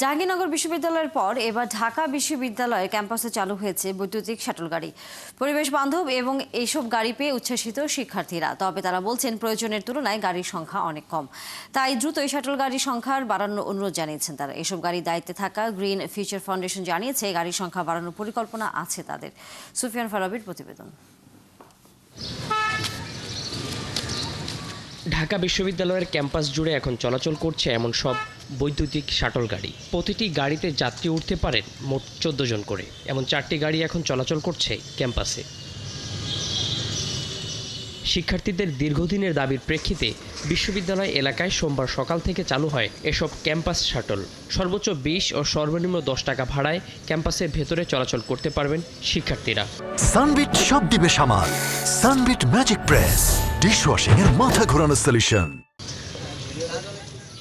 জাহাঙ্গীরনগর বিশ্ববিদ্যালয়ের পর এবার ঢাকা বিশ্ববিদ্যালয়ের ক্যাম্পাসে চালু হয়েছে বৈদ্যুতিক শাটল গাড়ি। পরিবেশ বান্ধব এবং এইসব গাড়ি পেয়ে উচ্ছ্বসিত শিক্ষার্থীরা। তবে তারা বলছেন প্রয়োজনের তুলনায় গাড়ির সংখ্যা অনেক কম, তাই দ্রুত এই শাটল গাড়ির সংখ্যার বাড়ানোর অনুরোধ জানিয়েছেন তারা। এসব গাড়ির দায়িত্বে থাকা গ্রিন ফিউচার ফাউন্ডেশন জানিয়েছে গাড়ির সংখ্যা বাড়ানোর পরিকল্পনা আছে তাদের। সুফিয়ান ফারাবির প্রতিবেদন। ঢাকা বিশ্ববিদ্যালয়ের ক্যাম্পাস জুড়ে এখন চলাচল করছে এমন সব বৈদ্যুতিক শাটল গাড়ি। প্রতিটি গাড়িতে যাত্রী উঠতে পারেন মোট 14 জন করে। এমন 4টি গাড়ি এখন চলাচল করছে ক্যাম্পাসে। শিক্ষার্থীদের দীর্ঘদিনের দাবির প্রেক্ষিতে বিশ্ববিদ্যালয় এলাকায় সোমবার সকাল থেকে চালু হয় এসব ক্যাম্পাস শাটল। সর্বোচ্চ 20 ও সর্বনিম্ন 10 টাকা ভাড়ায় ক্যাম্পাসের ভেতরে চলাচল করতে পারবেন শিক্ষার্থীরা। সানবিট সব দিবে সামাল। সানবিট ম্যাজিক প্রেস ডিশওয়াশিং এর মাথা ঘোরানো সলিউশন।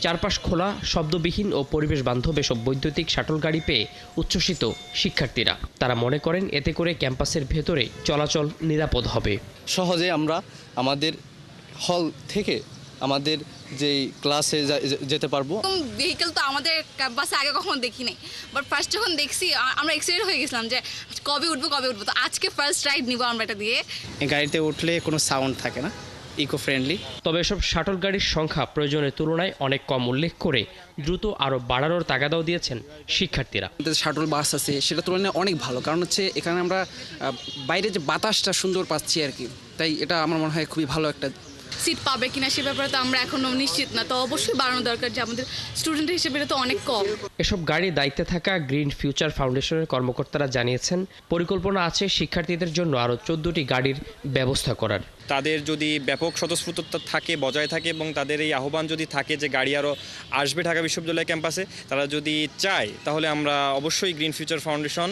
চারপাশ খোলা, শব্দবিহীন ও পরিবেশ বান্ধব এসব বৈদ্যুতিক শাটল গাড়ি পেয়ে উচ্ছ্বসিত শিক্ষার্থীরা। তারা মনে করেন এতে করে ক্যাম্পাসের ভেতরে চলাচল নিরাপদ হবে। সহজে আমরা আমাদের হল থেকে আমাদের যেই ক্লাসে যেতে পারবো। ভেহিকেল তো আমাদের ক্যাম্পাসে আগে কখনো দেখি নাই, বাট ফার্স্ট যখন দেখছি আমরা এক্সাইটেড হয়ে গেছিলাম যে কবে উঠবো। তো আজকে ফার্স্ট রাইড নিব আমরা এটা দিয়ে। এই গাড়িতে উঠলে কোনো সাউন্ড থাকে না, ইকো ফ্রেন্ডলি। তবে এসব শাটল গাড়ির সংখ্যা প্রয়োজনের তুলনায় অনেক কম উল্লেখ করে দ্রুত আরও বাড়ানোর তাগাদাও দিয়েছেন শিক্ষার্থীরা। শাটল বাস আছে সেটা তুলনায় অনেক ভালো, কারণ হচ্ছে এখানে আমরা বাইরে যে বাতাসটা সুন্দর পাচ্ছি আর কি, তাই এটা আমার মনে হয় খুবই ভালো একটা। সিট পাবে কিনা সে ব্যাপারে তো আমরা এখনো নিশ্চিত না, তো অবশ্যই বাড়ানো দরকার, যে আমাদের স্টুডেন্ট হিসেবে এটা তো অনেক কম। এসব গাড়ির দায়িত্বে থাকা গ্রিন ফিউচার ফাউন্ডেশনের কর্মকর্তারা জানিয়েছেন পরিকল্পনা আছে শিক্ষার্থীদের জন্য আরও 14টি গাড়ির ব্যবস্থা করার। তাদের যদি ব্যাপক স্বতঃস্ফূর্ততা থাকে, বজায় থাকে এবং তাদের এই আহ্বান যদি থাকে যে গাড়ি আরও আসবে ঢাকা বিশ্ববিদ্যালয় ক্যাম্পাসে, তারা যদি চায় তাহলে আমরা অবশ্যই গ্রিন ফিউচার ফাউন্ডেশন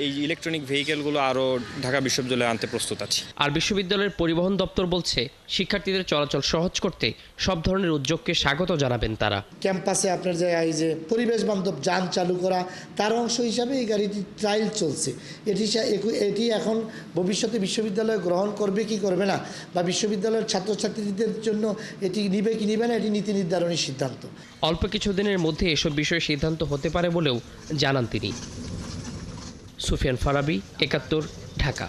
এই ইলেকট্রনিক ভেহিকেলগুলো আরও ঢাকা বিশ্ববিদ্যালয়ে আনতে প্রস্তুত আছে। আর বিশ্ববিদ্যালয়ের পরিবহন দপ্তর বলছে শিক্ষার্থীদের চলাচল সহজ করতে সব ধরনের উদ্যোগকে স্বাগত জানাবেন তারা। ক্যাম্পাসে আপনার যে এই যে পরিবেশ বান্ধব যান চালু করা, তার অংশ হিসাবে এই গাড়িটি ট্রায়াল চলছে। এটি এখন ভবিষ্যতে বিশ্ববিদ্যালয় গ্রহণ করবে কি করবে না, বা বিশ্ববিদ্যালয়ের ছাত্রছাত্রীদের জন্য এটি নিবে কি নিবে না, এটি নীতি নির্ধারণী সিদ্ধান্ত। অল্প কিছুদিনের মধ্যে এসব বিষয়ে সিদ্ধান্ত হতে পারে বলেও জানান তিনি। সুফিয়ান ফারাবি, 71, ঢাকা।